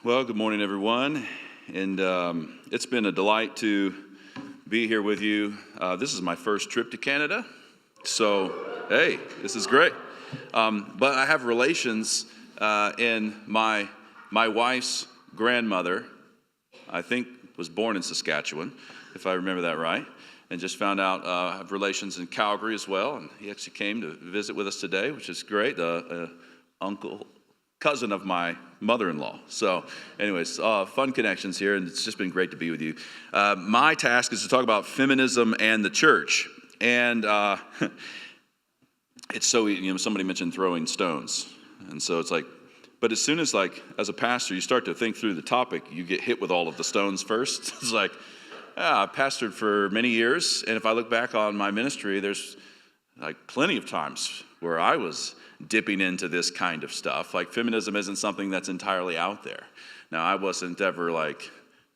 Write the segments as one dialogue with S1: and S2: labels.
S1: Well, good morning, everyone, and it's been a delight to be here with you. This is my first trip to Canada, so hey, this is great. But I have relations, and my wife's grandmother, I think, was born in Saskatchewan, if I remember that right, and just found out I have relations in Calgary as well, and he actually came to visit with us today, which is great. Cousin of my mother-in-law. So anyways, fun connections here, and it's just been great to be with you. My task is to talk about feminism and the church. And it's so, somebody mentioned throwing stones. And so it's like, but as soon as as a pastor, you start to think through the topic, you get hit with all of the stones first. It's like, I pastored for many years, and if I look back on my ministry, there's plenty of times where I was dipping into this kind of stuff. Feminism isn't something that's entirely out there. Now, I wasn't ever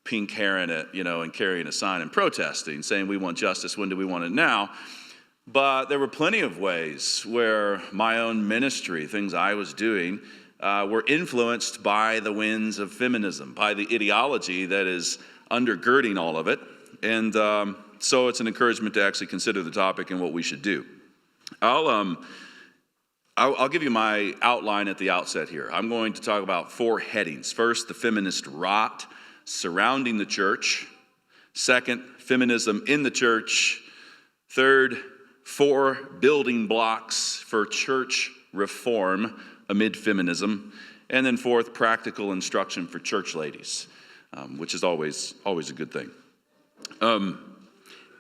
S1: pink hairing it, and carrying a sign and protesting, saying we want justice, when do we want it now? But there were plenty of ways where my own ministry, things I was doing, were influenced by the winds of feminism, by the ideology that is undergirding all of it. And so it's an encouragement to actually consider the topic and what we should do. I'll give you my outline at the outset here. I'm going to talk about 4 headings. First, the feminist rot surrounding the church. Second, feminism in the church. Third, 4 building blocks for church reform amid feminism. And then fourth, practical instruction for church ladies, which is always a good thing.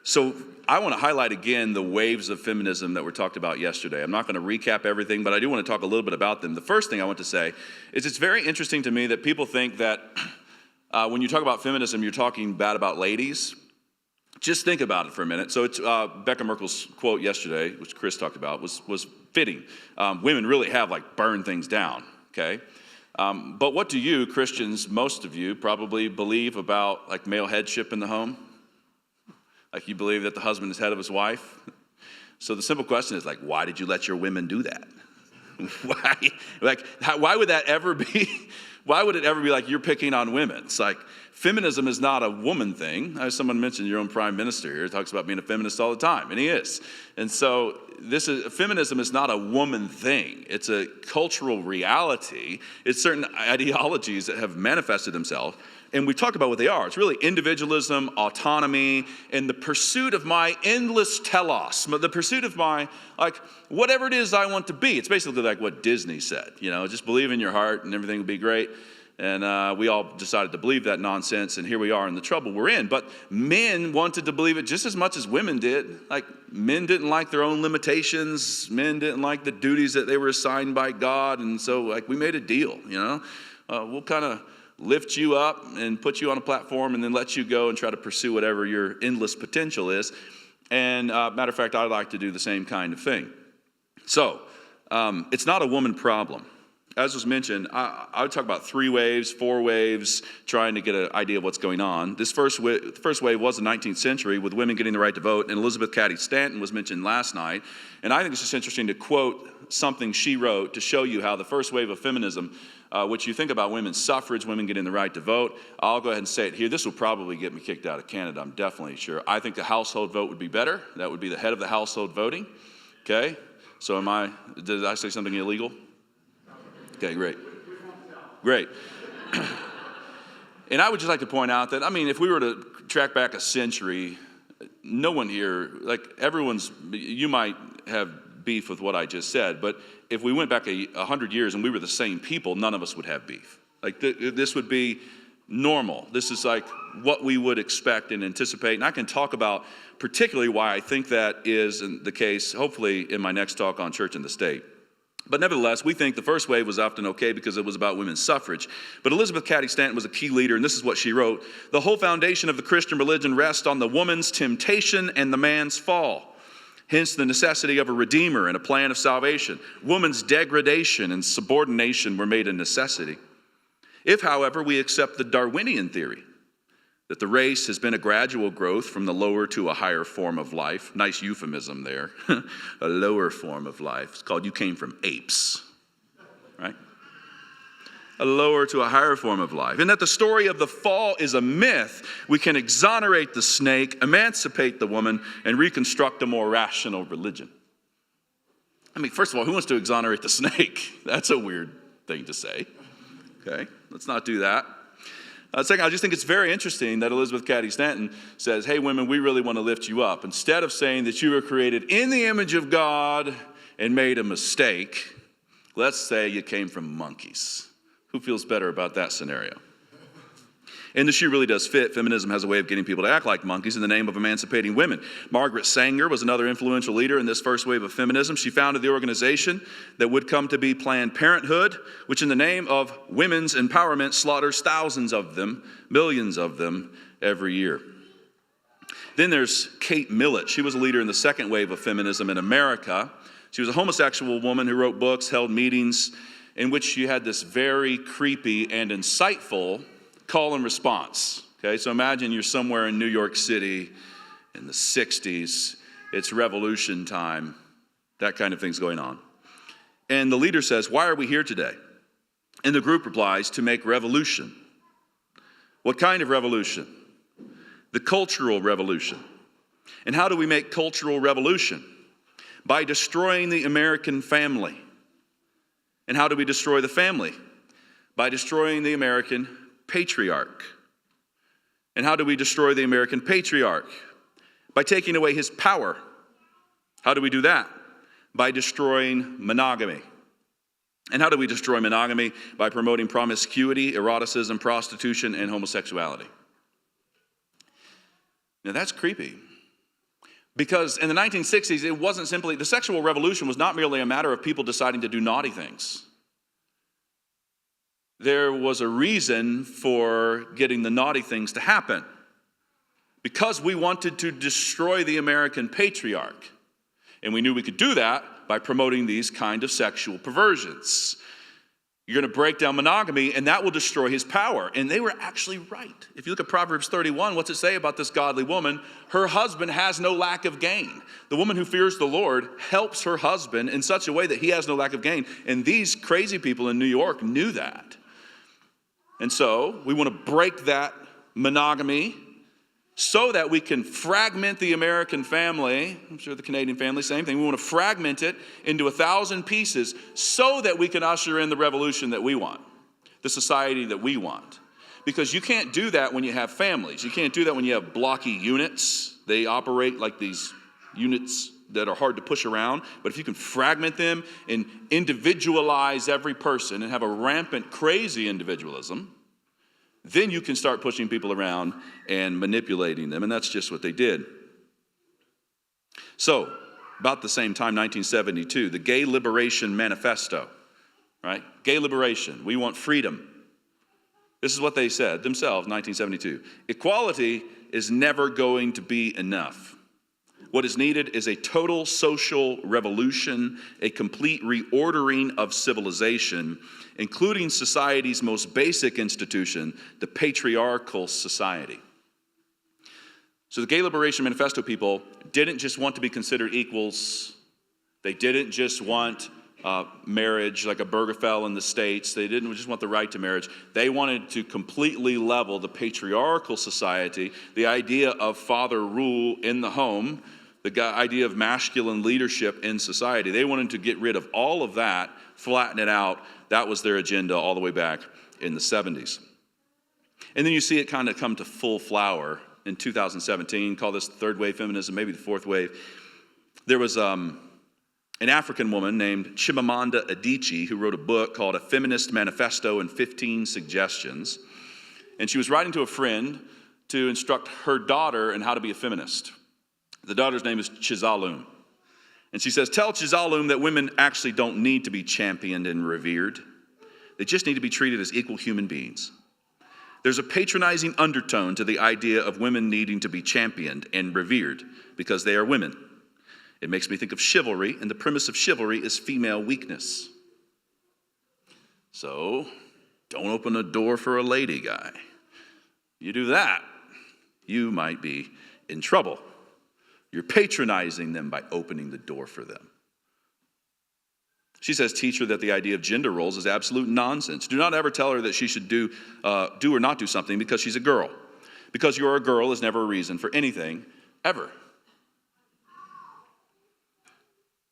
S1: So I want to highlight again the waves of feminism that were talked about yesterday. I'm not going to recap everything, but I do want to talk a little bit about them. The first thing I want to say is it's very interesting to me that people think that when you talk about feminism, you're talking bad about ladies. Just think about it for a minute. So it's Becca Merkel's quote yesterday, which Chris talked about, was fitting. Women really have burned things down, okay? But what do you, Christians, most of you, probably believe about male headship in the home? You believe that the husband is head of his wife? So the simple question is why did you let your women do that? Why would that ever be? Why would it ever be you're picking on women? It's feminism is not a woman thing. As someone mentioned, your own prime minister here talks about being a feminist all the time, and he is. And so feminism is not a woman thing. It's a cultural reality. It's certain ideologies that have manifested themselves. And we talk about what they are. It's really individualism, autonomy, and the pursuit of my endless telos, the pursuit of my, whatever it is I want to be. It's basically what Disney said, just believe in your heart and everything will be great. And we all decided to believe that nonsense, and here we are in the trouble we're in. But men wanted to believe it just as much as women did. Men didn't like their own limitations. Men didn't like the duties that they were assigned by God. And so, we made a deal, we'll kind of lift you up and put you on a platform and then let you go and try to pursue whatever your endless potential is. And matter of fact, I'd like to do the same kind of thing. So it's not a woman problem. As was mentioned, I would talk about 3 waves, 4 waves, trying to get an idea of what's going on. This first wave was the 19th century with women getting the right to vote, and Elizabeth Cady Stanton was mentioned last night. And I think it's just interesting to quote something she wrote to show you how the first wave of feminism, which you think about women's suffrage, women getting the right to vote. I'll go ahead and say it here. This will probably get me kicked out of Canada, I'm definitely sure. I think the household vote would be better. That would be the head of the household voting. Okay? So did I say something illegal? Okay, great. Great. And I would just like to point out that, if we were to track back a century, no one here, you might have beef with what I just said, but if we went back 100 years and we were the same people, none of us would have beef. This would be normal. This is what we would expect and anticipate. And I can talk about particularly why I think that is the case, hopefully in my next talk on church and the state. But nevertheless, we think the first wave was often okay because it was about women's suffrage. But Elizabeth Cady Stanton was a key leader, and this is what she wrote. The whole foundation of the Christian religion rests on the woman's temptation and the man's fall. Hence the necessity of a redeemer and a plan of salvation. Woman's degradation and subordination were made a necessity. If, however, we accept the Darwinian theory, that the race has been a gradual growth from the lower to a higher form of life. Nice euphemism there. A lower form of life. It's called you came from apes, right? a lower to a higher form of life. And that the story of the fall is a myth, we can exonerate the snake, emancipate the woman, and reconstruct a more rational religion. I mean, first of all, who wants to exonerate the snake? That's a weird thing to say. Okay, let's not do that. Second, I just think it's very interesting that Elizabeth Cady Stanton says, hey, women, we really want to lift you up. Instead of saying that you were created in the image of God and made a mistake, let's say you came from monkeys. Who feels better about that scenario? And the shoe really does fit. Feminism has a way of getting people to act like monkeys in the name of emancipating women. Margaret Sanger was another influential leader in this first wave of feminism. She founded the organization that would come to be Planned Parenthood, which in the name of women's empowerment slaughters thousands of them, millions of them every year. Then there's Kate Millett. She was a leader in the second wave of feminism in America. She was a homosexual woman who wrote books, held meetings, in which she had this very creepy and insightful call and response. Okay, so imagine you're somewhere in New York City in the 60s, it's revolution time, that kind of thing's going on. And the leader says, why are we here today? And the group replies, to make revolution. What kind of revolution? The cultural revolution. And how do we make cultural revolution? By destroying the American family. And how do we destroy the family? By destroying the American patriarch. And how do we destroy the American patriarch? By taking away his power. How do we do that? By destroying monogamy. And how do we destroy monogamy? By promoting promiscuity, eroticism, prostitution, and homosexuality. Now that's creepy. Because in the 1960s, it wasn't simply, the sexual revolution was not merely a matter of people deciding to do naughty things. There was a reason for getting the naughty things to happen. Because we wanted to destroy the American patriarch. And we knew we could do that by promoting these kind of sexual perversions. You're going to break down monogamy, and that will destroy his power. And they were actually right. If you look at Proverbs 31, what's it say about this godly woman? Her husband has no lack of gain. The woman who fears the Lord helps her husband in such a way that he has no lack of gain. And these crazy people in New York knew that. And so we want to break that monogamy so that we can fragment the American family. I'm sure the Canadian family, same thing. We want to fragment it into 1,000 pieces so that we can usher in the revolution that we want, the society that we want. Because you can't do that when you have families. You can't do that when you have blocky units. They operate like these units that are hard to push around. But if you can fragment them and individualize every person and have a rampant, crazy individualism, then you can start pushing people around and manipulating them. And that's just what they did. So, about the same time, 1972, the Gay Liberation Manifesto, right? Gay liberation. We want freedom. This is what they said themselves, 1972. Equality is never going to be enough. What is needed is a total social revolution, a complete reordering of civilization, including society's most basic institution, the patriarchal society. So the Gay Liberation Manifesto people didn't just want to be considered equals. They didn't just want marriage like a Obergefell in the States. They didn't just want the right to marriage. They wanted to completely level the patriarchal society, the idea of father rule in the home, the idea of masculine leadership in society. They wanted to get rid of all of that, flatten it out. That was their agenda all the way back in the 70s. And then you see it kind of come to full flower in 2017. Call this the third wave feminism, maybe the fourth wave. There was an African woman named Chimamanda Adichie who wrote a book called A Feminist Manifesto and 15 Suggestions. And she was writing to a friend to instruct her daughter in how to be a feminist. The daughter's name is Chizalum. And she says, tell Chizalum that women actually don't need to be championed and revered. They just need to be treated as equal human beings. There's a patronizing undertone to the idea of women needing to be championed and revered because they are women. It makes me think of chivalry, and the premise of chivalry is female weakness. So, don't open a door for a lady guy. You do that, you might be in trouble. You're patronizing them by opening the door for them. She says, teach her that the idea of gender roles is absolute nonsense. Do not ever tell her that she should do or not do something because she's a girl. Because you're a girl is never a reason for anything, ever.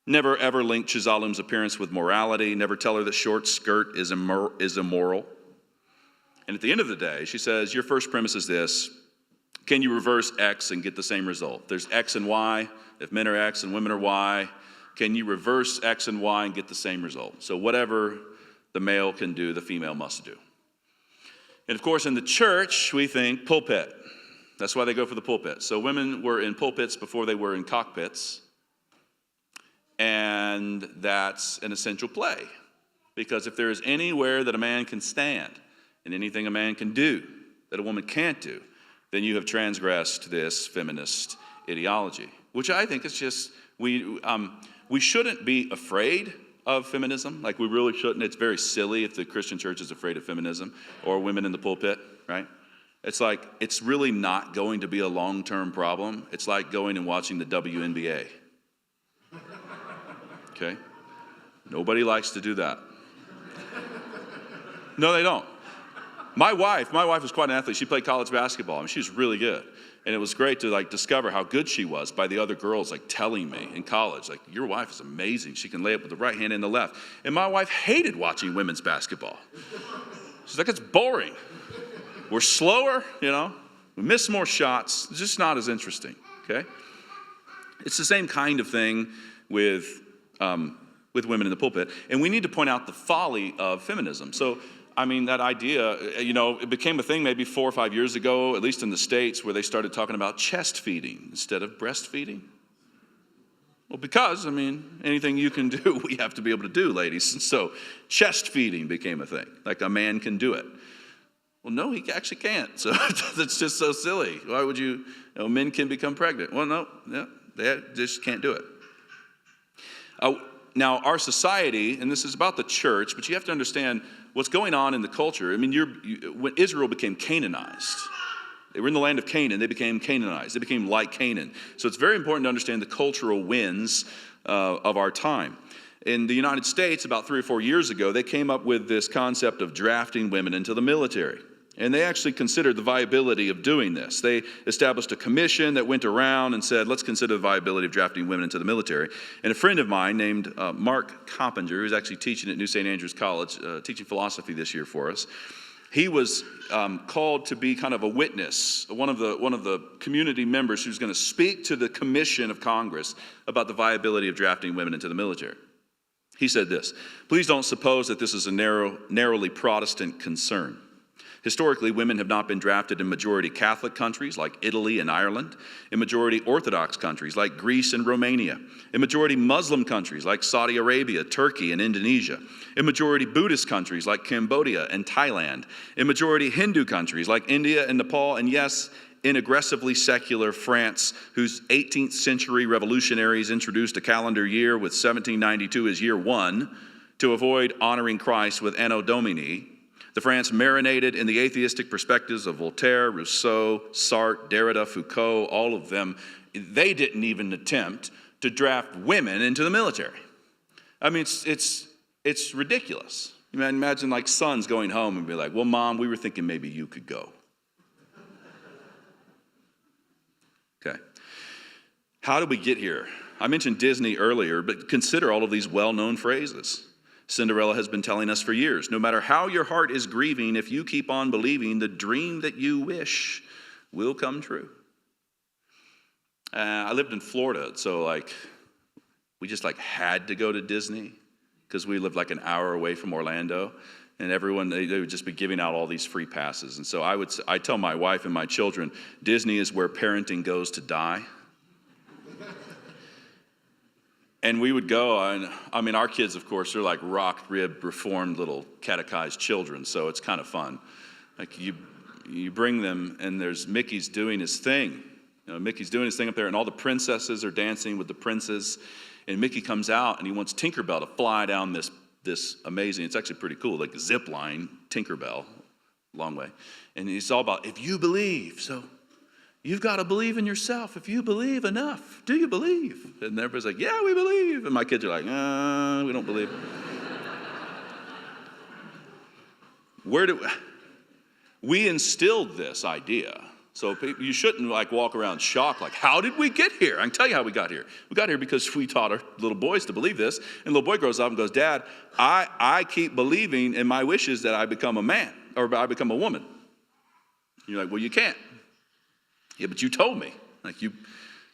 S1: Never ever link Chizalum's appearance with morality. Never tell her that short skirt is immoral. And at the end of the day, she says, your first premise is this: can you reverse X and get the same result? There's X and Y. If men are X and women are Y, can you reverse X and Y and get the same result? So whatever the male can do, the female must do. And of course, in the church, we think pulpit. That's why they go for the pulpit. So women were in pulpits before they were in cockpits. And that's an essential play. Because if there is anywhere that a man can stand and anything a man can do that a woman can't do, then you have transgressed this feminist ideology, which I think is just, we shouldn't be afraid of feminism. Like, we really shouldn't. It's very silly if the Christian church is afraid of feminism or women in the pulpit, right? It's like, it's really not going to be a long-term problem. It's like going and watching the WNBA. Okay? Nobody likes to do that. No, they don't. My wife was quite an athlete. She played college basketball. I mean, she was really good. And it was great to discover how good she was by the other girls telling me in college, your wife is amazing. She can lay up with the right hand and the left. And my wife hated watching women's basketball. She's like, it's boring. We're slower, we miss more shots. It's just not as interesting, okay? It's the same kind of thing with women in the pulpit. And we need to point out the folly of feminism. So, that idea, it became a thing maybe 4 or 5 years ago, at least in the States, where they started talking about chest feeding instead of breastfeeding. Well, because, anything you can do, we have to be able to do, ladies. And so chest feeding became a thing, like a man can do it. Well, no, he actually can't. So that's just so silly. Why would men can become pregnant? Well, no, they just can't do it. Now, our society, and this is about the church, but you have to understand what's going on in the culture. When Israel became Canaanized, they were in the land of Canaan, they became Canaanized. They became like Canaan. So it's very important to understand the cultural winds of our time. In the United States, about 3 or 4 years ago, they came up with this concept of drafting women into the military. And they actually considered the viability of doing this. They established a commission that went around and said, let's consider the viability of drafting women into the military. And a friend of mine named Mark Coppinger, who's actually teaching at New St. Andrews College, teaching philosophy this year for us, he was called to be kind of a witness, one of the community members who's going to speak to the commission of Congress about the viability of drafting women into the military. He said this: please don't suppose that this is a narrowly Protestant concern. Historically, women have not been drafted in majority Catholic countries like Italy and Ireland, in majority Orthodox countries like Greece and Romania, in majority Muslim countries like Saudi Arabia, Turkey, and Indonesia, in majority Buddhist countries like Cambodia and Thailand, in majority Hindu countries like India and Nepal, and yes, in aggressively secular France, whose 18th century revolutionaries introduced a calendar year with 1792 as year one to avoid honoring Christ with Anno Domini. The France marinated in the atheistic perspectives of Voltaire, Rousseau, Sartre, Derrida, Foucault, all of them. They didn't even attempt to draft women into the military. It's ridiculous. Imagine sons going home and be like, well, Mom, we were thinking maybe you could go. Okay. How did we get here? I mentioned Disney earlier, but consider all of these well-known phrases. Cinderella has been telling us for years, no matter how your heart is grieving, if you keep on believing, the dream that you wish will come true. I lived in Florida, so we just had to go to Disney because we lived an hour away from Orlando, and everyone, they would just be giving out all these free passes. And so I tell my wife and my children, Disney is where parenting goes to die. And we would go, and our kids, of course, are rock-ribbed, reformed little catechized children, so it's kind of fun. You bring them, and there's Mickey's doing his thing. Mickey's doing his thing up there, and all the princesses are dancing with the princes. And Mickey comes out, and he wants Tinkerbell to fly down this amazing, it's actually pretty cool, zip line, Tinkerbell, long way. And it's all about, if you believe, so you've got to believe in yourself. If you believe enough, do you believe? And everybody's like, yeah, we believe. And my kids are like, we don't believe. We instilled this idea. So you shouldn't walk around shocked, how did we get here? I can tell you how we got here. We got here because we taught our little boys to believe this. And the little boy grows up and goes, Dad, I keep believing in my wishes that I become a man or I become a woman. And you're like, well, you can't. Yeah, but you told me.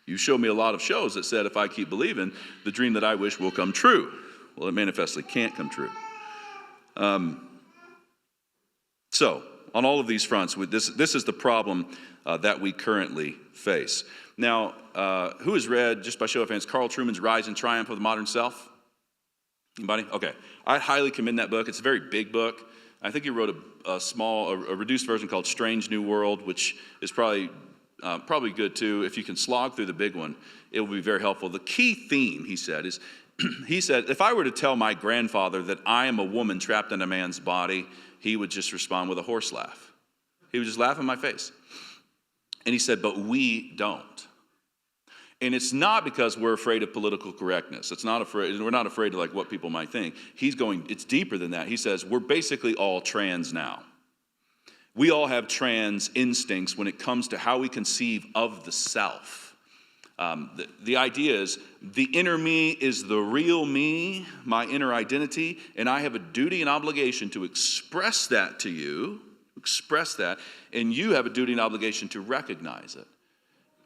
S1: You showed me a lot of shows that said if I keep believing, the dream that I wish will come true. Well, it manifestly can't come true. So, on all of these fronts, this is the problem that we currently face. Now, who has read, just by show of hands, Carl Trueman's Rise and Triumph of the Modern Self? Anybody? Okay. I highly commend that book. It's a very big book. I think he wrote a reduced version called Strange New World, which is probably good too. If you can slog through the big one, it will be very helpful. The key theme, he said, is, he said, if I were to tell my grandfather that I am a woman trapped in a man's body, he would just respond with a horse laugh. He would just laugh in my face. And he said, but we don't. And it's not because we're afraid of political correctness. We're not afraid of what people might think. It's deeper than that. He says, we're basically all trans now. We all have trans instincts when it comes to how we conceive of the self. The idea is the inner me is the real me, my inner identity, and I have a duty and obligation to express that to you, and you have a duty and obligation to recognize it.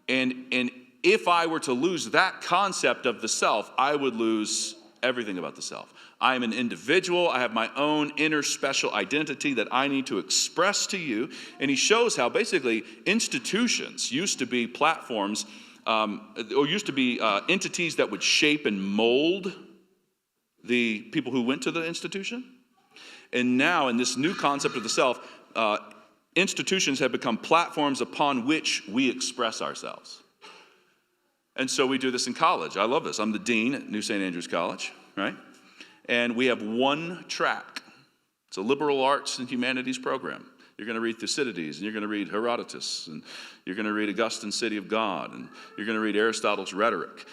S1: And if I were to lose that concept of the self, I would lose everything about the self. I am an individual. I have my own inner special identity that I need to express to you. And he shows how basically institutions used to be platforms or used to be entities that would shape and mold the people who went to the institution. And now in this new concept of the self, institutions have become platforms upon which we express ourselves. And so we do this in college. I love this. I'm the dean at New St. Andrews College, right? And we have one track. It's a liberal arts and humanities program. You're going to read Thucydides, and you're going to read Herodotus, and you're going to read Augustine's City of God, and you're going to read Aristotle's Rhetoric.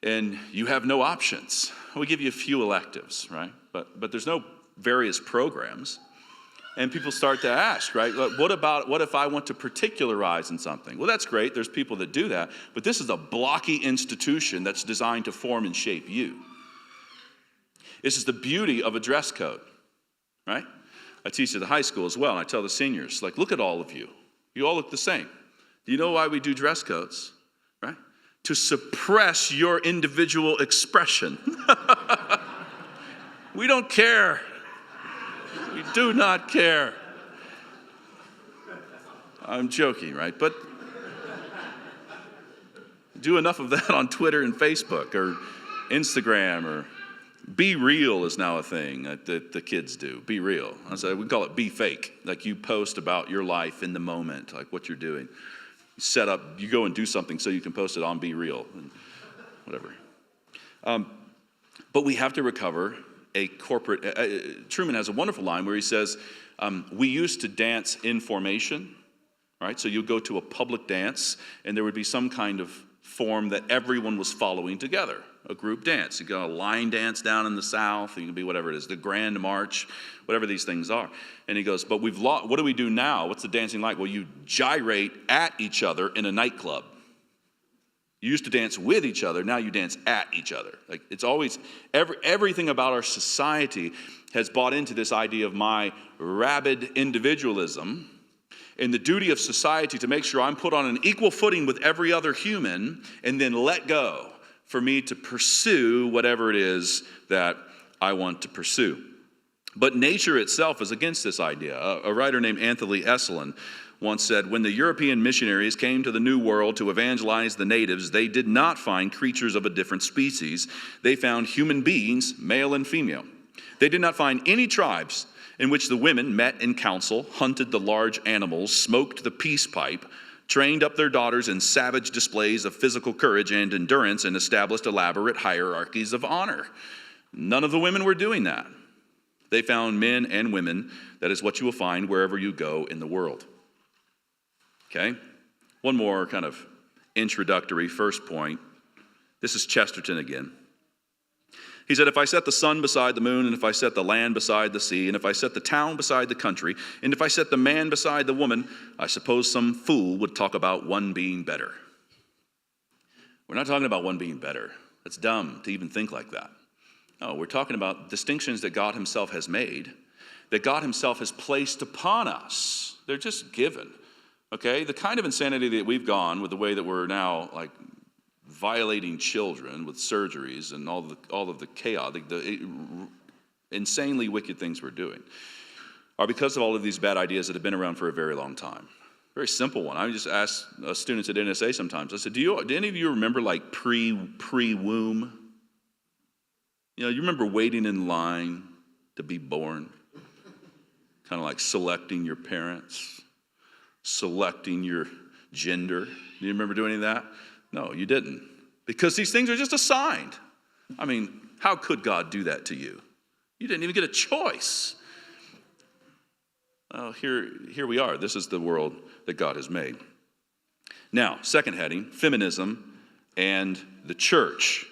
S1: And you have no options. We give you a few electives, right? But there's no various programs. And people start to ask, right? What if I want to particularize in something? Well, that's great. There's people that do that. But this is a blocky institution that's designed to form and shape you. This is the beauty of a dress code, right? I teach at the high school as well, and I tell the seniors, look at all of you. You all look the same. Do you know why we do dress codes, right? To suppress your individual expression. We don't care. We do not care. I'm joking, right? But do enough of that on Twitter and Facebook or Instagram, or be real is now a thing that the kids do. Be real. I said we call it be fake. You post about your life in the moment, what you're doing. You go and do something so you can post it on Be Real and whatever. But we have to recover a corporate. Trueman has a wonderful line where he says, we used to dance in formation, right? So you go to a public dance and there would be some kind of form that everyone was following together, a group dance. You got a line dance down in the South, it can be whatever it is, the Grand March, whatever these things are. And he goes, but we've lost, what do we do now? What's the dancing like? Well, you gyrate at each other in a nightclub. You used to dance with each other, now you dance at each other. It's always, everything about our society has bought into this idea of my rabid individualism and the duty of society to make sure I'm put on an equal footing with every other human and then let go for me to pursue whatever it is that I want to pursue. But nature itself is against this idea. A writer named Anthony Esselin once said, when the European missionaries came to the New World to evangelize the natives, they did not find creatures of a different species. They found human beings, male and female. They did not find any tribes in which the women met in council, hunted the large animals, smoked the peace pipe, trained up their daughters in savage displays of physical courage and endurance, and established elaborate hierarchies of honor. None of the women were doing that. They found men and women. That is what you will find wherever you go in the world. Okay? One more kind of introductory first point. This is Chesterton again. He said, if I set the sun beside the moon, and if I set the land beside the sea, and if I set the town beside the country, and if I set the man beside the woman, I suppose some fool would talk about one being better. We're not talking about one being better. That's dumb to even think like that. No, we're talking about distinctions that God himself has made, that God himself has placed upon us. They're just given, okay? The kind of insanity that we've gone with the way that we're now, like, violating children with surgeries and all of the chaos, the insanely wicked things we're doing, are because of all of these bad ideas that have been around for a very long time. Very simple one. I just ask students at NSA sometimes, I said, do any of you remember like pre-womb? You remember waiting in line to be born? Kind of like selecting your parents, selecting your gender. Do you remember doing any of that? No, you didn't. Because these things are just assigned. I mean, how could God do that to you? You didn't even get a choice. Oh, here we are. This is the world that God has made. Now, second heading, feminism and the church.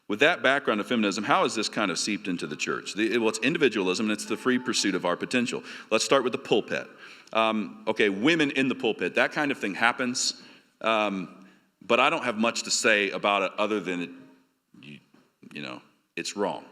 S1: With that background of feminism, how is this kind of seeped into the church? Well, it's individualism, and it's the free pursuit of our potential. Let's start with the pulpit. Women in the pulpit, that kind of thing happens. But I don't have much to say about it other than it's wrong.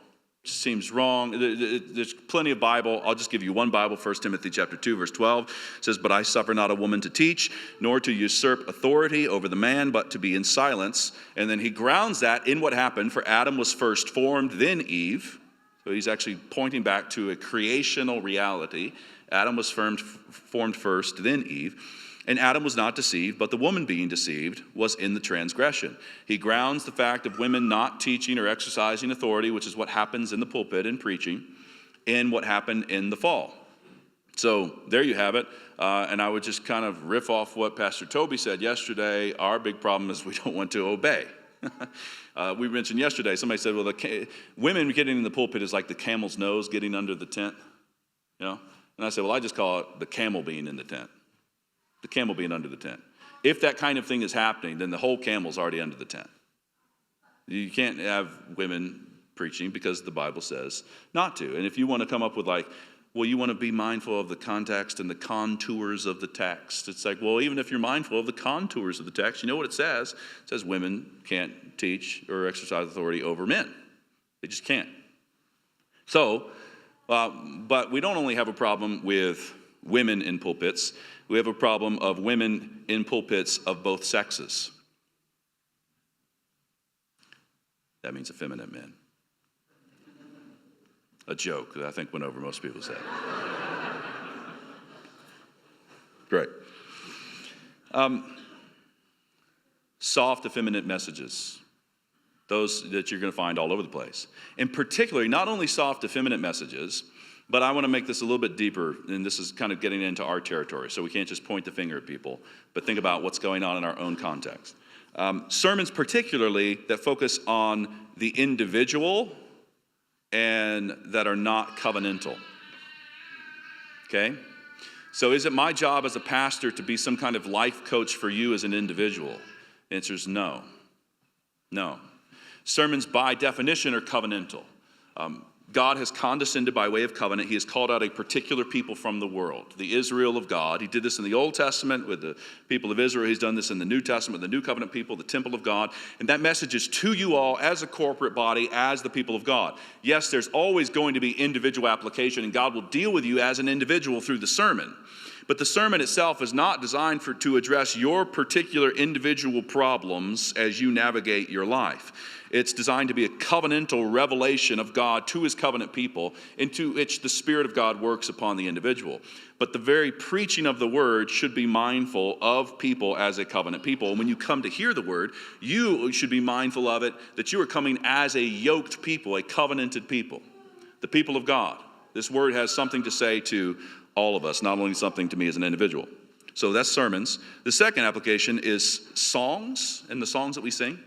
S1: It seems wrong. There's plenty of Bible. I'll just give you one Bible, 1 Timothy chapter 2, verse 12. It says, but I suffer not a woman to teach, nor to usurp authority over the man, but to be in silence. And then he grounds that in what happened, for Adam was first formed, then Eve. So he's actually pointing back to a creational reality. Adam was formed first, then Eve. And Adam was not deceived, but the woman being deceived was in the transgression. He grounds the fact of women not teaching or exercising authority, which is what happens in the pulpit in preaching, in what happened in the fall. So there you have it. And I would just kind of riff off what Pastor Toby said yesterday. Our big problem is we don't want to obey. We mentioned yesterday, somebody said, well, women getting in the pulpit is like the camel's nose getting under the tent. And I said, well, I just call it the camel being in the tent. The camel being under the tent. If that kind of thing is happening, then the whole camel's already under the tent. You can't have women preaching because the Bible says not to. And if you want to come up with you want to be mindful of the context and the contours of the text. It's like, well, even if you're mindful of the contours of the text, you know what it says? It says women can't teach or exercise authority over men. They just can't. So, but we don't only have a problem with women in pulpits. We have a problem of women in pulpits of both sexes. That means effeminate men. A joke that I think went over most people's head. Great. Soft, effeminate messages. Those that you're going to find all over the place. And particularly, not only soft, effeminate messages, but I want to make this a little bit deeper, and this is kind of getting into our territory, so we can't just point the finger at people, but think about what's going on in our own context. Sermons particularly that focus on the individual and that are not covenantal. Okay? So is it my job as a pastor to be some kind of life coach for you as an individual? The answer is no. No. Sermons by definition are covenantal. God has condescended by way of covenant. He has called out a particular people from the world, the Israel of God. He did this in the Old Testament with the people of Israel. He's done this in the New Testament with the New Covenant people, the temple of God. And that message is to you all as a corporate body, as the people of God. Yes, there's always going to be individual application, and God will deal with you as an individual through the sermon. But the sermon itself is not designed to address your particular individual problems as you navigate your life. It's designed to be a covenantal revelation of God to his covenant people, into which the Spirit of God works upon the individual. But the very preaching of the word should be mindful of people as a covenant people. And when you come to hear the word, you should be mindful of it, that you are coming as a yoked people, a covenanted people, the people of God. This word has something to say to all of us, not only something to me as an individual. So that's sermons. The second application is songs and the songs that we sing.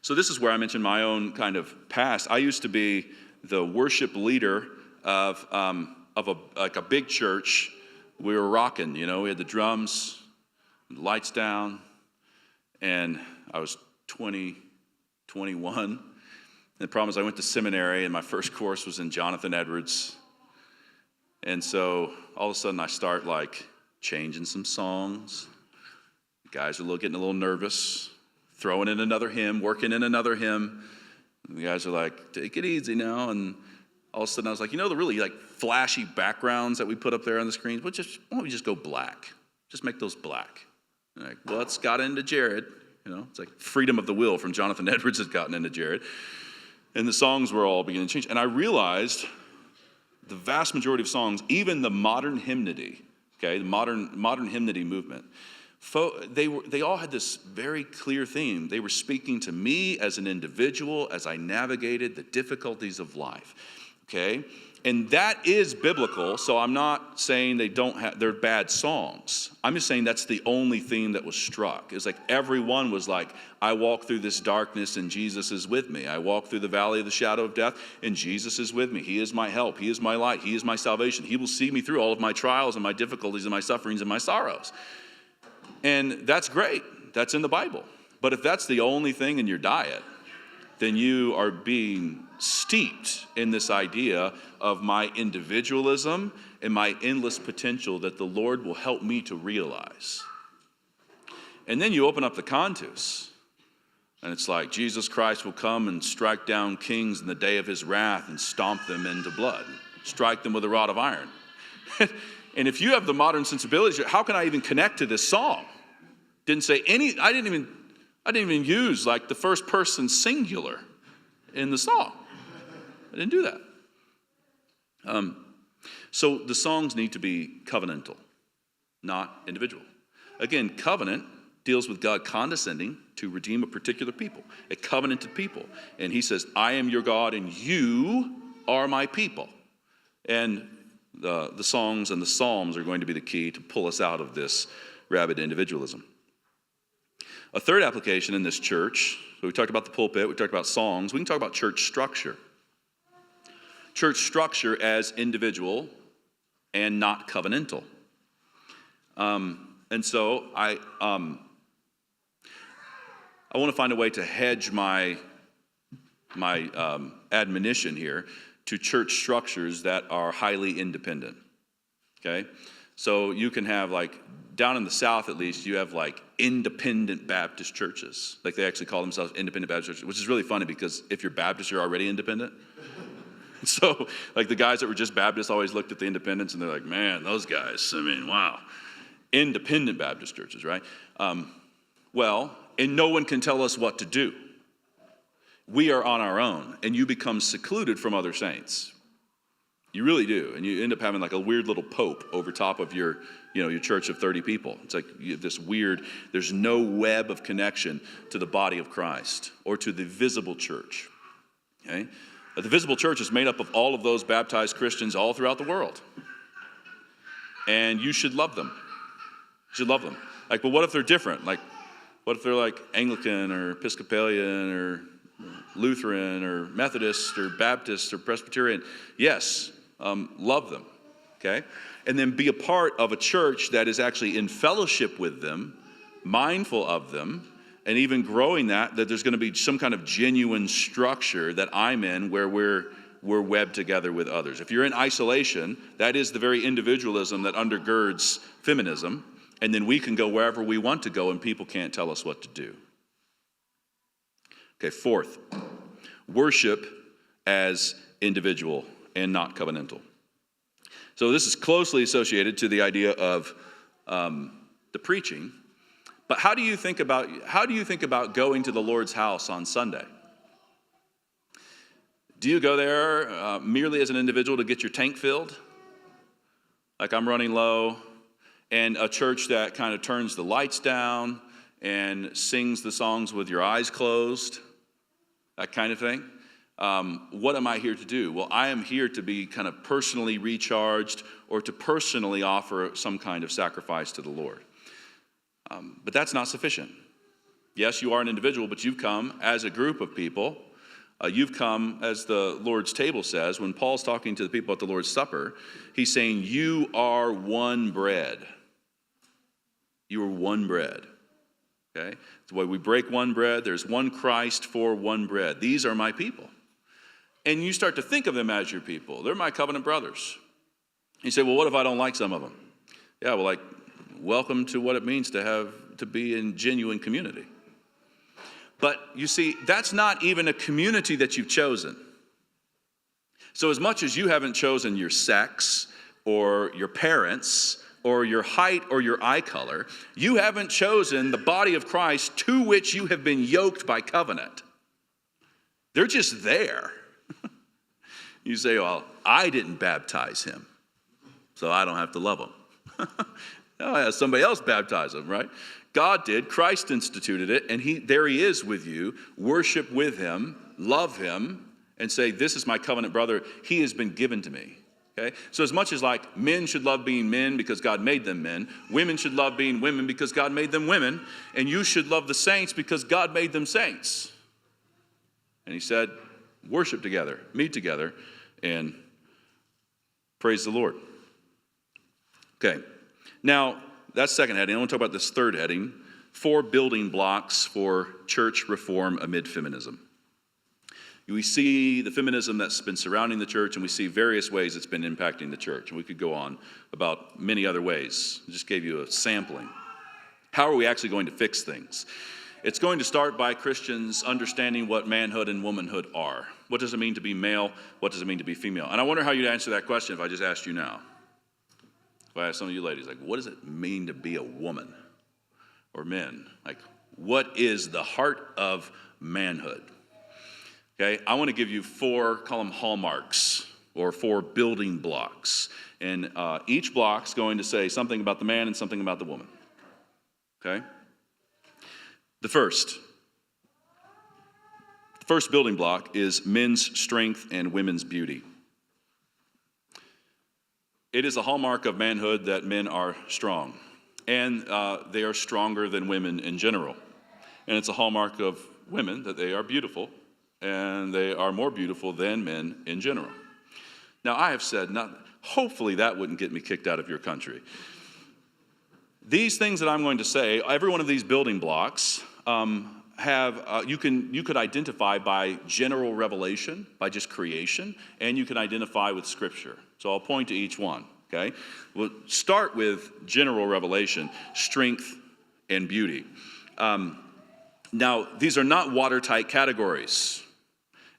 S1: So this is where I mentioned my own kind of past. I used to be the worship leader of a big church. We were rocking, we had the drums, lights down, and I was 20, 21. And the problem is I went to seminary, and my first course was in Jonathan Edwards. And so all of a sudden I start like changing some songs. The guys are getting a little nervous, throwing in another hymn, working in another hymn. And the guys are like, take it easy now. And all of a sudden I was like, the really like flashy backgrounds that we put up there on the screens, why don't we just go black? Just make those black. And like, well, it's got into Jared. It's like Freedom of the Will from Jonathan Edwards has gotten into Jared. And the songs were all beginning to change. And I realized the vast majority of songs, even the modern hymnody, the modern hymnody movement, they all had this very clear theme. They were speaking to me as an individual as I navigated the difficulties of life. And that is biblical, so I'm not saying they're bad songs. I'm just saying that's the only theme that was struck. It's like everyone was like, I walk through this darkness and Jesus is with me. I walk through the valley of the shadow of death and Jesus is with me. He is my help. He is my light. He is my salvation. He will see me through all of my trials and my difficulties and my sufferings and my sorrows. And that's great. That's in the Bible. But if that's the only thing in your diet, then you are being steeped in this idea of my individualism and my endless potential that the Lord will help me to realize. And then you open up the cantus, and it's like Jesus Christ will come and strike down kings in the day of his wrath and stomp them into blood, strike them with a rod of iron. And if you have the modern sensibilities, how can I even connect to this song? Didn't say any, I didn't even use like the first person singular in the song. I didn't do that. So the songs need to be covenantal, not individual. Again, covenant deals with God condescending to redeem a particular people, a covenanted people. And he says, I am your God and you are my people. And the songs and the psalms are going to be the key to pull us out of this rabid individualism. A third application in this church, so we talked about the pulpit, we talked about songs, we can talk about church structure. Church structure as individual and not covenantal. And so I want to find a way to hedge my admonition here to church structures that are highly independent. So you can have like, down in the South at least, you have like independent Baptist churches. Like they actually call themselves independent Baptist churches, which is really funny because if you're Baptist, you're already independent. So like the guys that were just Baptists always looked at the independents and they're like, man, those guys, wow. Independent Baptist churches, right? And no one can tell us what to do. We are on our own, and you become secluded from other saints. You really do, and you end up having like a weird little pope over top of your church of 30 people. It's like this weird, there's no web of connection to the body of Christ or to the visible church. The visible church is made up of all of those baptized Christians all throughout the world. And you should love them. You should love them. Like, but what if they're different? Like, what if they're like Anglican or Episcopalian or Lutheran or Methodist or Baptist or Presbyterian? Yes, love them, And then be a part of a church that is actually in fellowship with them, mindful of them, and even growing that there's going to be some kind of genuine structure that I'm in where we're webbed together with others. If you're in isolation, that is the very individualism that undergirds feminism, and then we can go wherever we want to go and people can't tell us what to do. Fourth, worship as individual and not covenantal. So this is closely associated to the idea of the preaching. But how do you think about going to the Lord's house on Sunday? Do you go there merely as an individual to get your tank filled? Like I'm running low, and a church that kind of turns the lights down and sings the songs with your eyes closed, that kind of thing. What am I here to do? Well, I am here to be kind of personally recharged or to personally offer some kind of sacrifice to the Lord. But that's not sufficient. Yes, you are an individual, but you've come as a group of people. You've come, as the Lord's table says, when Paul's talking to the people at the Lord's Supper, he's saying, you are one bread. You are one bread. Okay? It's the way we break one bread. There's one Christ for one bread. These are my people. And you start to think of them as your people. They're my covenant brothers. You say, well, what if I don't like some of them? Yeah, well, welcome to what it means to be in genuine community. But you see, that's not even a community that you've chosen. So as much as you haven't chosen your sex or your parents or your height or your eye color, you haven't chosen the body of Christ to which you have been yoked by covenant. They're just there. You say, well, I didn't baptize him, so I don't have to love him. No, I have somebody else baptize him, right? God did. Christ instituted it, and there he is with you. Worship with him, love him, and say, this is my covenant brother. He has been given to me. Okay? So as much as men should love being men because God made them men, women should love being women because God made them women, and you should love the saints because God made them saints. And he said, worship together, meet together, and praise the Lord. Okay, now that's second heading. I want to talk about this third heading, 4 building blocks for church reform amid feminism. We see the feminism that's been surrounding the church, and we see various ways it's been impacting the church. And we could go on about many other ways. I just gave you a sampling. How are we actually going to fix things? It's going to start by Christians understanding what manhood and womanhood are. What does it mean to be male? What does it mean to be female? And I wonder how you'd answer that question if I just asked you now. If I asked some of you ladies, what does it mean to be a woman? Or men? What is the heart of manhood? Okay, I want to give you 4, call them hallmarks, or 4 building blocks. And each block's going to say something about the man and something about the woman. Okay? The first building block is men's strength and women's beauty. It is a hallmark of manhood that men are strong, and they are stronger than women in general. And it's a hallmark of women that they are beautiful, and they are more beautiful than men in general. Now, I have said, hopefully that wouldn't get me kicked out of your country. These things that I'm going to say, every one of these building blocks you could identify by general revelation, by just creation, and you can identify with Scripture. So I'll point to each one, okay? We'll start with general revelation, strength and beauty. Now, these are not watertight categories.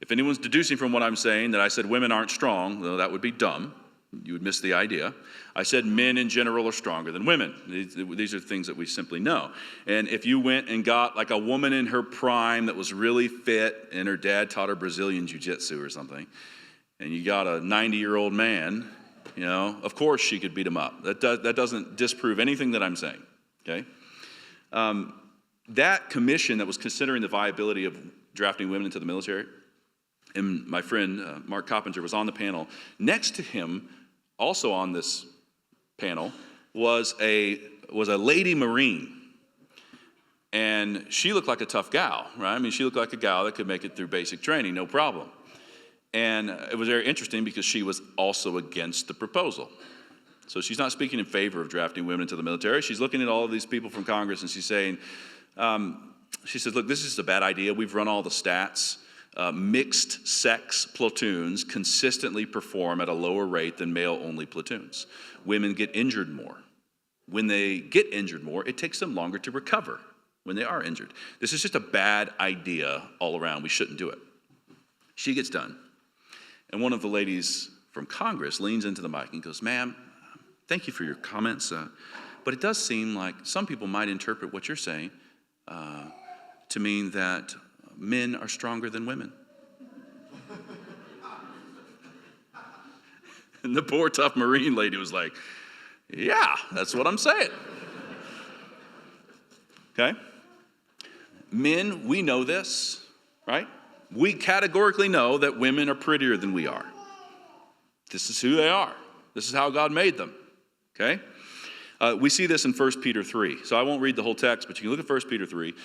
S1: If anyone's deducing from what I'm saying that I said women aren't strong, well, that would be dumb. You would miss the idea. I said men in general are stronger than women. These are things that we simply know. And if you went and got a woman in her prime that was really fit and her dad taught her Brazilian jiu-jitsu or something, and you got a 90-year-old man, of course she could beat him up. That doesn't disprove anything that I'm saying, okay? That commission that was considering the viability of drafting women into the military, and my friend Mark Coppinger was on the panel. Next to him, also on this panel, was a lady Marine. And she looked like a tough gal, right? I mean, she looked like a gal that could make it through basic training, no problem. And it was very interesting because she was also against the proposal. So she's not speaking in favor of drafting women into the military. She's looking at all of these people from Congress and she's saying, she says, look, this is a bad idea. We've run all the stats. Mixed sex platoons consistently perform at a lower rate than male-only platoons. Women get injured more. When they get injured more, it takes them longer to recover when they are injured. This is just a bad idea all around. We shouldn't do it. She gets done. And one of the ladies from Congress leans into the mic and goes, ma'am, thank you for your comments, but it does seem like some people might interpret what you're saying to mean that men are stronger than women. And the poor tough Marine lady was like, yeah, that's what I'm saying. Okay? Men, we know this, right? We categorically know that women are prettier than we are. This is who they are. This is how God made them. Okay? We see this in 1 Peter 3. So I won't read the whole text, but you can look at 1 Peter 3.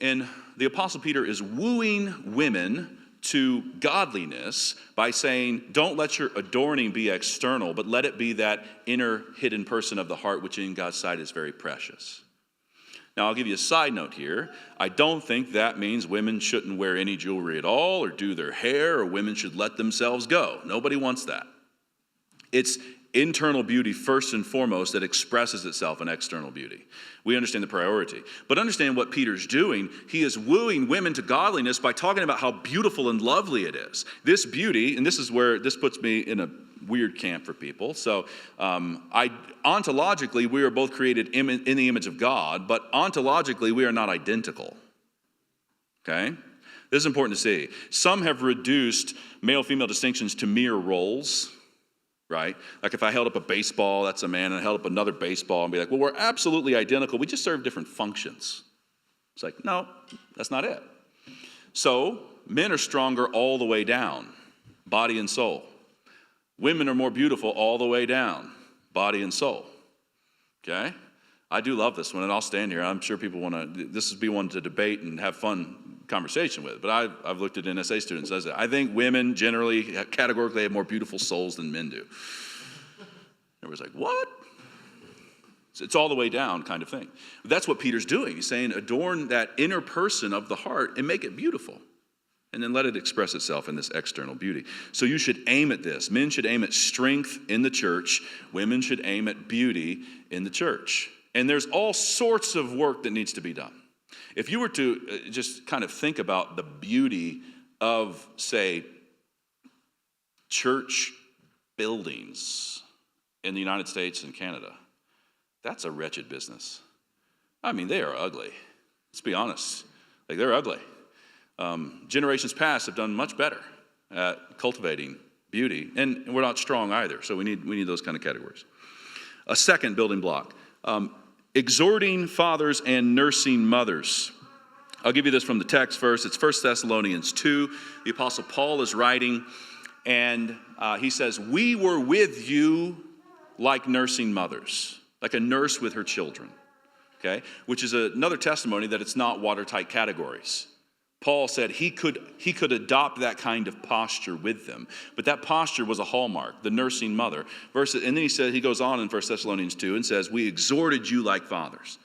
S1: And the Apostle Peter is wooing women to godliness by saying, don't let your adorning be external, but let it be that inner hidden person of the heart, which in God's sight is very precious. Now, I'll give you a side note here. I don't think that means women shouldn't wear any jewelry at all or do their hair, or women should let themselves go. Nobody wants that. It's internal beauty first and foremost that expresses itself in external beauty. We understand the priority. But understand what Peter's doing. He is wooing women to godliness by talking about how beautiful and lovely it is. This beauty, and this is where this puts me in a weird camp for people. So ontologically, we are both created in the image of God, but ontologically, we are not identical. Okay? This is important to see. Some have reduced male-female distinctions to mere roles. Right? Like if I held up a baseball, that's a man, and I held up another baseball and be like, well, we're absolutely identical. We just serve different functions. It's like, no, that's not it. So men are stronger all the way down, body and soul. Women are more beautiful all the way down, body and soul. Okay? I do love this one, and I'll stand here. I'm sure people want to, this would be one to debate and have fun conversation with, but I've looked at NSA students. I think women generally, categorically, have more beautiful souls than men do. Everyone's like, what? It's all the way down kind of thing. That's what Peter's doing. He's saying adorn that inner person of the heart and make it beautiful. And then let it express itself in this external beauty. So you should aim at this. Men should aim at strength in the church. Women should aim at beauty in the church. And there's all sorts of work that needs to be done. If you were to just kind of think about the beauty of, say, church buildings in the United States and Canada, that's a wretched business. I mean, they are ugly. Let's be honest. Like, they're ugly. Generations past have done much better at cultivating beauty, and we're not strong either, so we need those kind of categories. A second building block, exhorting fathers and nursing mothers. I'll give you this from the text first. It's 1 Thessalonians 2. The Apostle Paul is writing, and he says, we were with you like nursing mothers, like a nurse with her children, okay? Which is another testimony that it's not watertight categories. Paul said he could adopt that kind of posture with them. But that posture was a hallmark, the nursing mother. And then he goes on in 1 Thessalonians 2 and says, we exhorted you like fathers.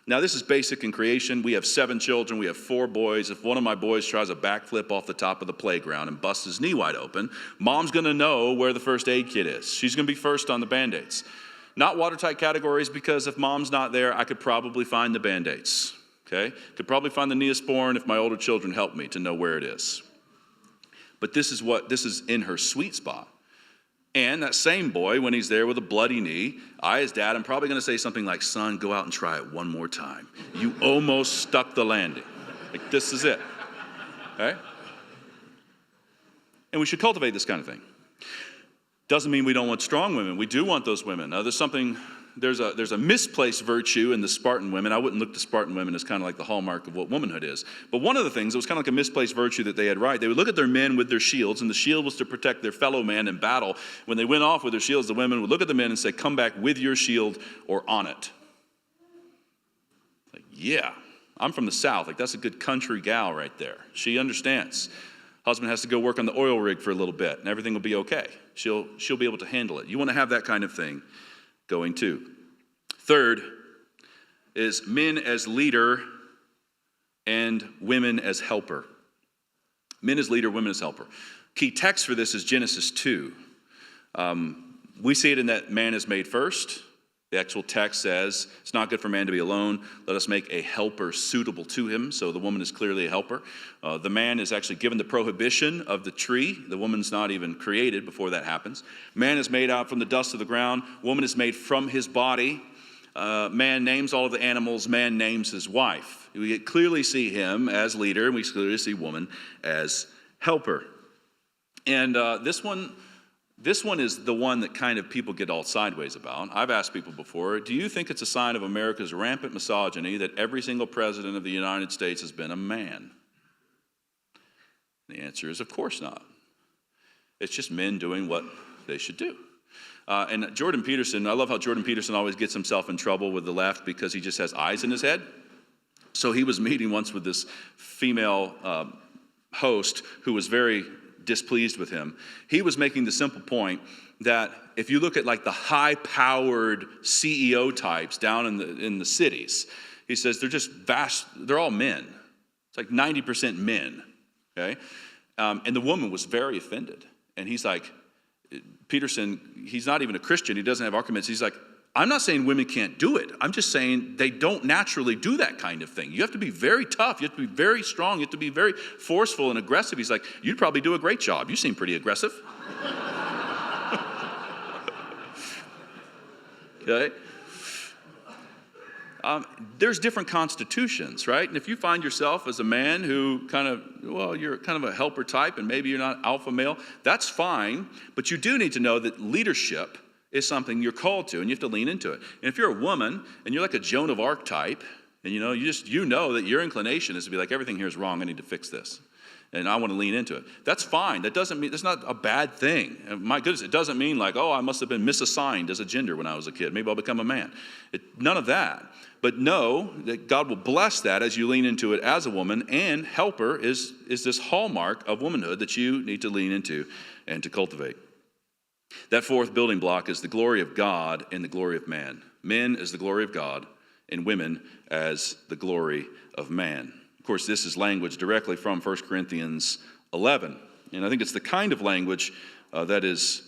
S1: Now, this is basic in creation. We have 7 children. We have 4 boys. If one of my boys tries a backflip off the top of the playground and busts his knee wide open, mom's going to know where the first aid kit is. She's going to be first on the Band-Aids. Not watertight categories, because if mom's not there, I could probably find the Band-Aids. Okay? Could probably find the Neosporin if my older children help me to know where it is. But this is in her sweet spot. And that same boy, when he's there with a bloody knee, I, as dad, I'm probably going to say something like, son, go out and try it one more time. You almost stuck the landing. Like, this is it. Okay? And we should cultivate this kind of thing. Doesn't mean we don't want strong women. We do want those women. There's a misplaced virtue in the Spartan women. I wouldn't look to Spartan women as kind of like the hallmark of what womanhood is. But one of the things, it was kind of like a misplaced virtue that they had right. They would look at their men with their shields, and the shield was to protect their fellow man in battle. When they went off with their shields, the women would look at the men and say, come back with your shield or on it. Like, yeah, I'm from the South. Like, that's a good country gal right there. She understands. Husband has to go work on the oil rig for a little bit, and everything will be okay. She'll be able to handle it. You want to have that kind of thing going too. Third is men as leader and women as helper. Men as leader, women as helper. Key text for this is Genesis 2. We see it in that man is made first. The actual text says, it's not good for man to be alone. Let us make a helper suitable to him. So the woman is clearly a helper. The man is actually given the prohibition of the tree. The woman's not even created before that happens. Man is made out from the dust of the ground. Woman is made from his body. Man names all of the animals. Man names his wife. We clearly see him as leader, and we clearly see woman as helper. And this one is the one that kind of people get all sideways about. I've asked people before, do you think it's a sign of America's rampant misogyny that every single president of the United States has been a man? The answer is, of course not. It's just men doing what they should do. And Jordan Peterson, I love how Jordan Peterson always gets himself in trouble with the left because he just has eyes in his head. So he was meeting once with this female host who was very displeased with him. He was making the simple point that if you look at like the high-powered CEO types down in the cities, He says they're all men. It's like 90% men, okay? And the woman was very offended. And he's like, Peterson, he's not even a Christian. He doesn't have arguments. He's like, I'm not saying women can't do it. I'm just saying they don't naturally do that kind of thing. You have to be very tough. You have to be very strong. You have to be very forceful and aggressive. He's like, you'd probably do a great job. You seem pretty aggressive. Okay? There's different constitutions, right? And if you find yourself as a man who you're kind of a helper type and maybe you're not alpha male, that's fine. But you do need to know that leadership is something you're called to, and you have to lean into it. And if you're a woman and you're like a Joan of Arc type, and you know that your inclination is to be like, everything here is wrong, I need to fix this. And I want to lean into it. That's fine. That's not a bad thing. And my goodness, it doesn't mean like, I must have been misassigned as a gender when I was a kid. Maybe I'll become a man. None of that. But know that God will bless that as you lean into it as a woman, and helper is this hallmark of womanhood that you need to lean into and to cultivate. That fourth building block is the glory of God and the glory of man. Men as the glory of God, and women as the glory of man. Of course, this is language directly from 1 Corinthians 11. And I think it's the kind of language that is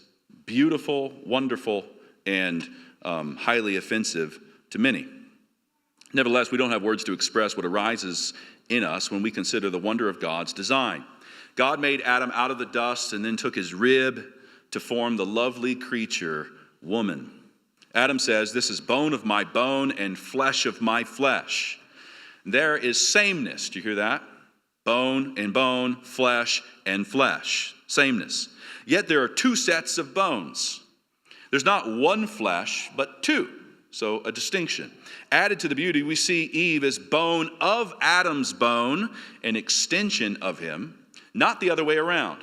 S1: beautiful, wonderful, and highly offensive to many. Nevertheless, we don't have words to express what arises in us when we consider the wonder of God's design. God made Adam out of the dust and then took his rib to form the lovely creature, woman. Adam says, this is bone of my bone and flesh of my flesh. There is sameness. Do you hear that? Bone and bone, flesh and flesh. Sameness. Yet there are two sets of bones. There's not one flesh, but two. So a distinction. Added to the beauty, we see Eve as bone of Adam's bone, an extension of him, not the other way around.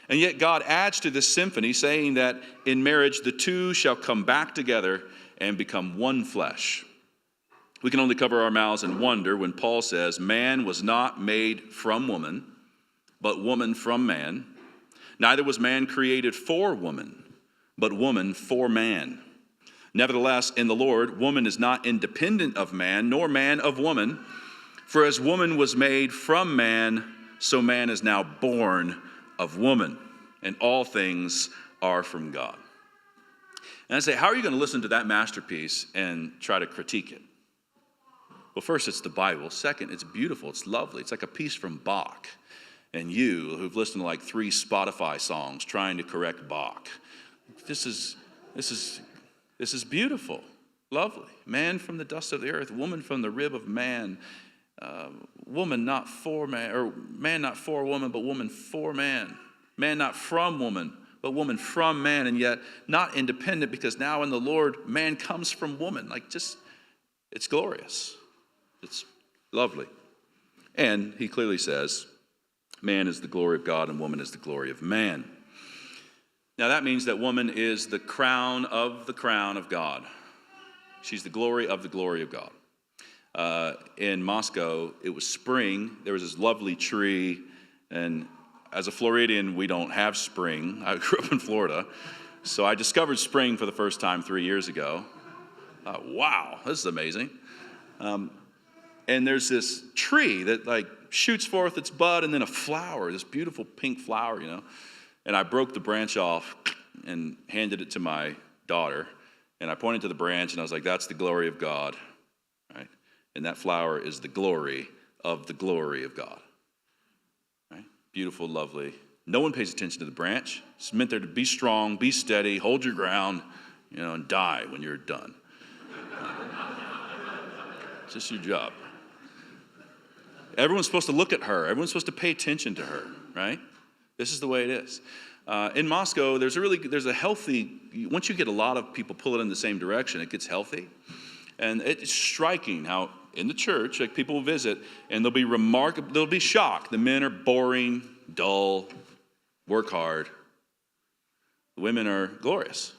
S1: And yet God adds to this symphony, saying that in marriage the two shall come back together and become one flesh. We can only cover our mouths and wonder when Paul says, man was not made from woman, but woman from man. Neither was man created for woman, but woman for man. Nevertheless, in the Lord, woman is not independent of man, nor man of woman. For as woman was made from man, so man is now born of woman, and all things are from God. And I say, how are you going to listen to that masterpiece and try to critique it? Well, first, it's the Bible. Second, it's beautiful. It's lovely. It's like a piece from Bach. And you, who've listened to like 3 Spotify songs trying to correct Bach, this is beautiful, lovely. Man from the dust of the earth, woman from the rib of man. Woman not for man, or man not for woman, but woman for man. Man not from woman, but woman from man, and yet not independent, because now in the Lord, man comes from woman. It's glorious. It's lovely. And he clearly says, man is the glory of God and woman is the glory of man. Now that means that woman is the crown of God. She's the glory of God. In Moscow, it was spring. There was this lovely tree, and as a Floridian, we don't have spring. I grew up in Florida, so I discovered spring for the first time 3 years ago. Wow, this is amazing. And there's this tree that shoots forth its bud and then a flower, this beautiful pink flower, And I broke the branch off and handed it to my daughter, and I pointed to the branch and I was like, that's the glory of God. And that flower is the glory of God. Right? Beautiful, lovely. No one pays attention to the branch. It's meant there to be strong, be steady, hold your ground, and die when you're done. It's just your job. Everyone's supposed to look at her. Everyone's supposed to pay attention to her, right? This is the way it is. In Moscow, there's a healthy, once you get a lot of people pulling in the same direction, it gets healthy. And it's striking how in the church, people will visit, and they'll be shocked. The men are boring, dull, work hard. The women are glorious,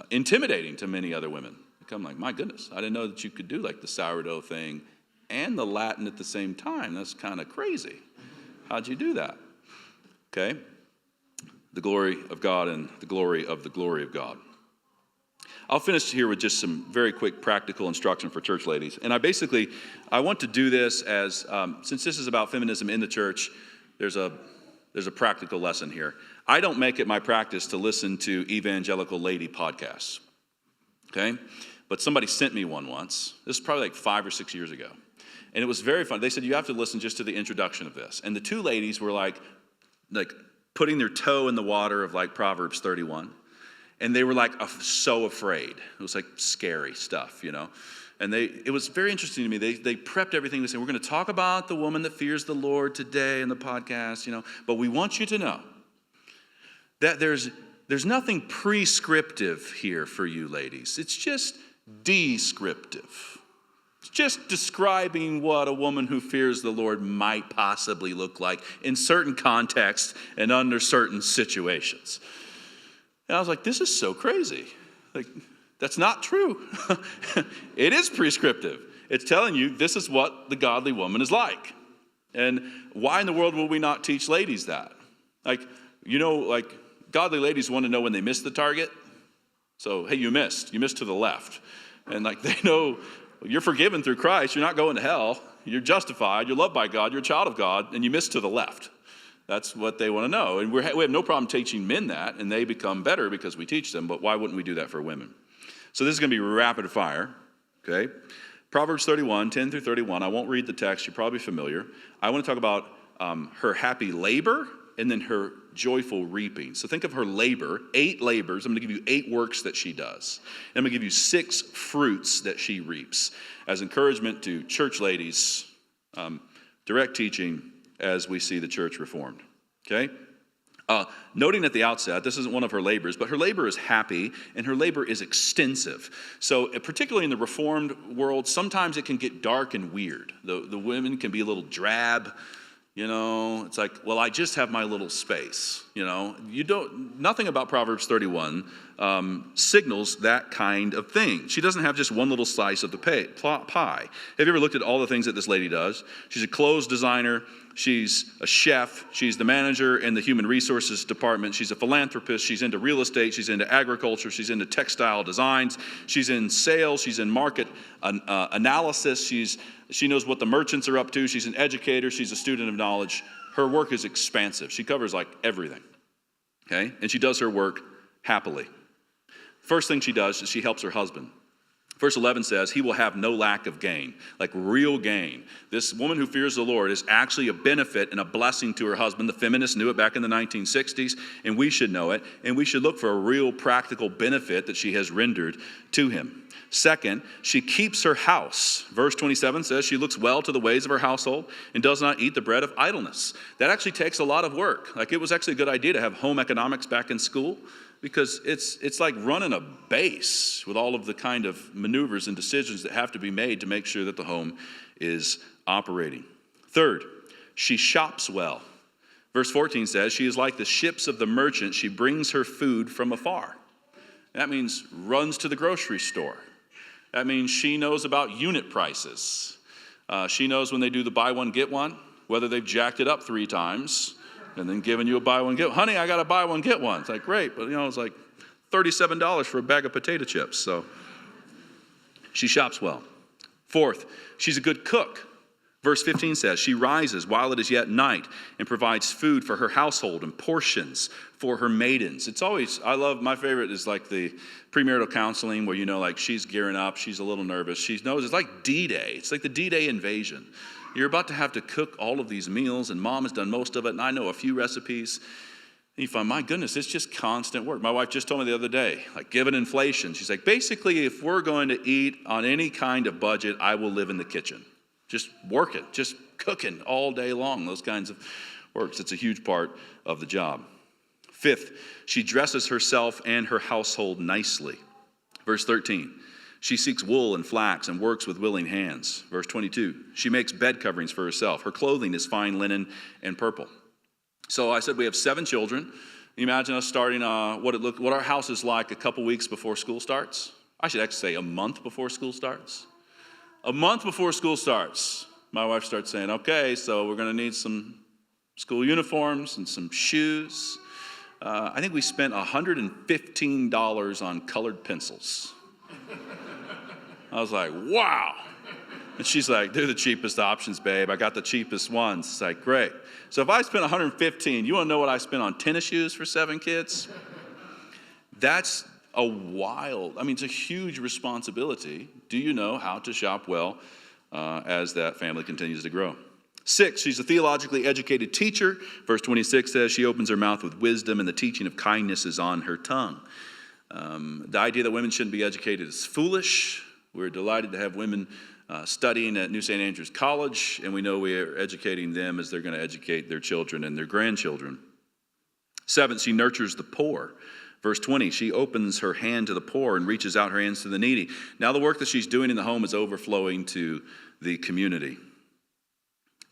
S1: intimidating to many other women. They come like, my goodness, I didn't know that you could do the sourdough thing and the Latin at the same time. That's kind of crazy. How'd you do that? Okay. The glory of God and the glory of God. I'll finish here with just some very quick practical instruction for church ladies. And I want to do this as, since this is about feminism in the church, there's a practical lesson here. I don't make it my practice to listen to evangelical lady podcasts, okay? But somebody sent me one once. This is probably like 5 or 6 years ago. And it was very fun. They said, you have to listen just to the introduction of this. And the two ladies were like putting their toe in the water of like Proverbs 31. And they were like so afraid. It was like scary stuff, you know. And it was very interesting to me. They prepped everything. They said, we're going to talk about the woman that fears the Lord today in the podcast, you know. But we want you to know that there's nothing prescriptive here for you ladies. It's just descriptive. It's just describing what a woman who fears the Lord might possibly look like in certain contexts and under certain situations. And I was like, this is so crazy. Like, that's not true. It is prescriptive. It's telling you this is what the godly woman is like. And why in the world will we not teach ladies that? Like, you know, like godly ladies want to know when they miss the target. So, hey, you missed to the left. And like they know you're forgiven through Christ. You're not going to hell. You're justified. You're loved by God. You're a child of God. And you missed to the left. That's what they want to know. And we have no problem teaching men that. And they become better because we teach them. But why wouldn't we do that for women? So this is going to be rapid fire. Okay. Proverbs 31, 10 through 31. I won't read the text. You're probably familiar. I want to talk about her happy labor and then her joyful reaping. So think of her labor, 8 labors. I'm going to give you 8 works that she does. And I'm going to give you 6 fruits that she reaps as encouragement to church ladies, direct teaching as we see the church reformed. Okay? Noting at the outset, this isn't one of her labors, but her labor is happy and her labor is extensive. So particularly in the reformed world, sometimes it can get dark and weird. The women can be a little drab. You know, it's like, well, I just have my little space. You know, nothing about Proverbs 31 signals that kind of thing. She doesn't have just one little slice of the pie. Have you ever looked at all the things that this lady does? She's a clothes designer. She's a chef. She's the manager in the human resources department. She's a philanthropist. She's into real estate. She's into agriculture. She's into textile designs. She's in sales. She's in market analysis. She knows what the merchants are up to. She's an educator. She's a student of knowledge. Her work is expansive. She covers like everything. Okay? And she does her work happily. First thing she does is she helps her husband. Verse 11 says, he will have no lack of gain, like real gain. This woman who fears the Lord is actually a benefit and a blessing to her husband. The feminists knew it back in the 1960s, and we should know it. And we should look for a real practical benefit that she has rendered to him. Second, she keeps her house. Verse 27 says she looks well to the ways of her household and does not eat the bread of idleness. That actually takes a lot of work. Like it was actually a good idea to have home economics back in school, because it's like running a base with all of the kind of maneuvers and decisions that have to be made to make sure that the home is operating. Third, she shops well. Verse 14 says, she is like the ships of the merchant. She brings her food from afar. That means runs to the grocery store. That means she knows about unit prices. She knows when they do the buy one, get one, whether they've jacked it up 3 times and then giving you a buy one, get one. Honey, I got a buy one, get one. It's like, great. But, it's like $37 for a bag of potato chips. So she shops well. Fourth, she's a good cook. Verse 15 says, she rises while it is yet night and provides food for her household and portions for her maidens. It's always, my favorite is like the premarital counseling where, like she's gearing up, she's a little nervous. She knows it's like D-Day. It's like the D-Day invasion. You're about to have to cook all of these meals, and mom has done most of it, and I know a few recipes. And you find, my goodness, it's just constant work. My wife just told me the other day, like given inflation, she's like, basically, if we're going to eat on any kind of budget, I will live in the kitchen. Just working, just cooking all day long, those kinds of works. It's a huge part of the job. Fifth, she dresses herself and her household nicely. Verse 13. She seeks wool and flax and works with willing hands. Verse 22, she makes bed coverings for herself. Her clothing is fine linen and purple. So I said we have 7 children. You imagine us starting what our house is like a couple weeks before school starts. I should actually say a month before school starts. A month before school starts, my wife starts saying, okay, so we're going to need some school uniforms and some shoes. I think we spent $115 on colored pencils. I was like, wow. And she's like, they're the cheapest options, babe. I got the cheapest ones. It's like, great. So if I spent $115, you want to know what I spent on tennis shoes for 7 kids? That's it's a huge responsibility. Do you know how to shop well as that family continues to grow? 6, she's a theologically educated teacher. Verse 26 says she opens her mouth with wisdom and the teaching of kindness is on her tongue. The idea that women shouldn't be educated is foolish. We're delighted to have women studying at New St. Andrews College, and we know we are educating them as they're going to educate their children and their grandchildren. 7, she nurtures the poor. Verse 20, she opens her hand to the poor and reaches out her hands to the needy. Now the work that she's doing in the home is overflowing to the community.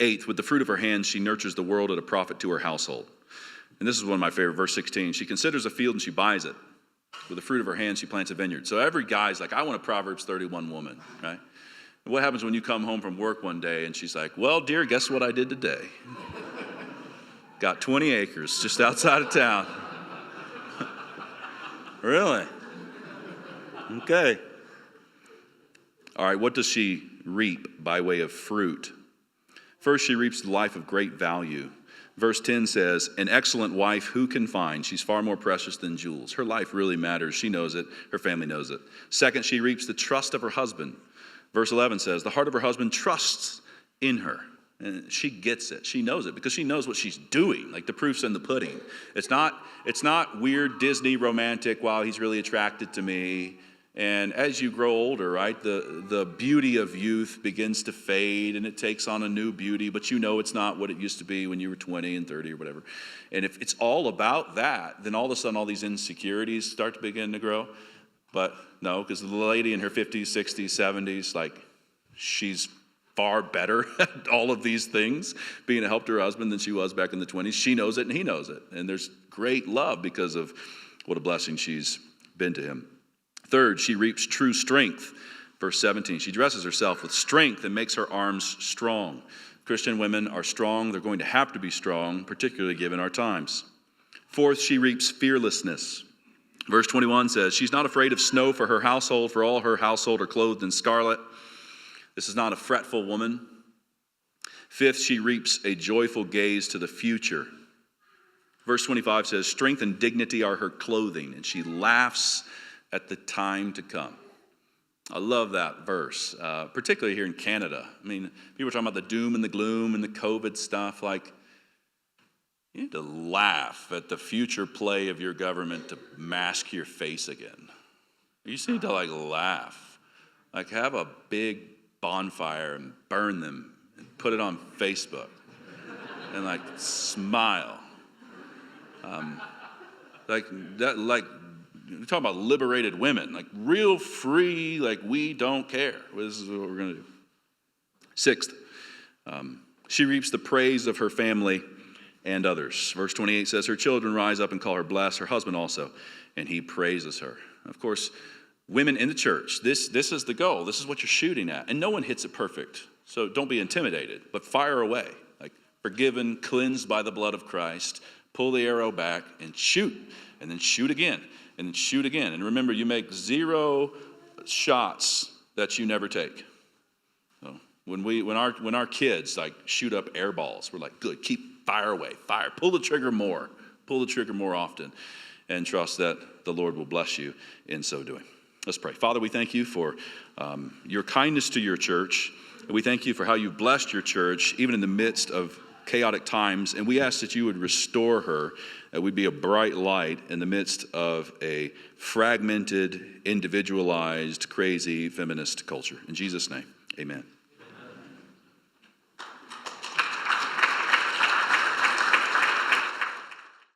S1: 8, with the fruit of her hands, she nurtures the world at a profit to her household. And this is one of my favorite, verse 16. She considers a field and she buys it. With the fruit of her hands, she plants a vineyard. So every guy's like, I want a Proverbs 31 woman, right? And what happens when you come home from work one day and she's like, well, dear, guess what I did today? Got 20 acres just outside of town. Really? Okay. All right, what does she reap by way of fruit? First, she reaps the life of great value. Verse 10 says, an excellent wife who can find? She's far more precious than jewels. Her life really matters. She knows it. Her family knows it. Second, she reaps the trust of her husband. Verse 11 says, the heart of her husband trusts in her. And she gets it. She knows it because she knows what she's doing. Like the proof's in the pudding. It's not weird Disney romantic, wow, he's really attracted to me. And as you grow older, right, the beauty of youth begins to fade and it takes on a new beauty, but you know it's not what it used to be when you were 20 and 30 or whatever. And if it's all about that, then all of a sudden all these insecurities start to begin to grow. But no, because the lady in her 50s, 60s, 70s, like she's far better at all of these things, being a help to her husband than she was back in the 20s. She knows it and he knows it. And there's great love because of what a blessing she's been to him. Third, she reaps true strength. Verse 17, she dresses herself with strength and makes her arms strong. Christian women are strong. They're going to have to be strong, particularly given our times. Fourth, she reaps fearlessness. Verse 21 says, she's not afraid of snow for her household, for all her household are clothed in scarlet. This is not a fretful woman. Fifth, she reaps a joyful gaze to the future. Verse 25 says, strength and dignity are her clothing, and she laughs at the time to come. I love that verse, particularly here in Canada. I mean, people are talking about the doom and the gloom and the COVID stuff. Like, you need to laugh at the future play of your government to mask your face again. You just need to laugh. Have a big bonfire and burn them and put it on Facebook and smile. We're talking about liberated women, real free, we don't care. This is what we're going to do. Sixth, she reaps the praise of her family and others. Verse 28 says, her children rise up and call her blessed, her husband also, and he praises her. Of course, women in the church, this is the goal. This is what you're shooting at. And no one hits it perfect, so don't be intimidated, but fire away. Forgiven, cleansed by the blood of Christ, pull the arrow back and shoot, and then shoot again. And then shoot again. And remember, you make 0 shots that you never take. So when our kids shoot up air balls, we're like, good, keep fire away, fire. Pull the trigger more often, and trust that the Lord will bless you in so doing. Let's pray. Father, we thank you for your kindness to your church. And we thank you for how you've blessed your church, even in the midst of chaotic times, and we ask that you would restore her, that we'd be a bright light in the midst of a fragmented, individualized, crazy feminist culture. In Jesus' name, amen.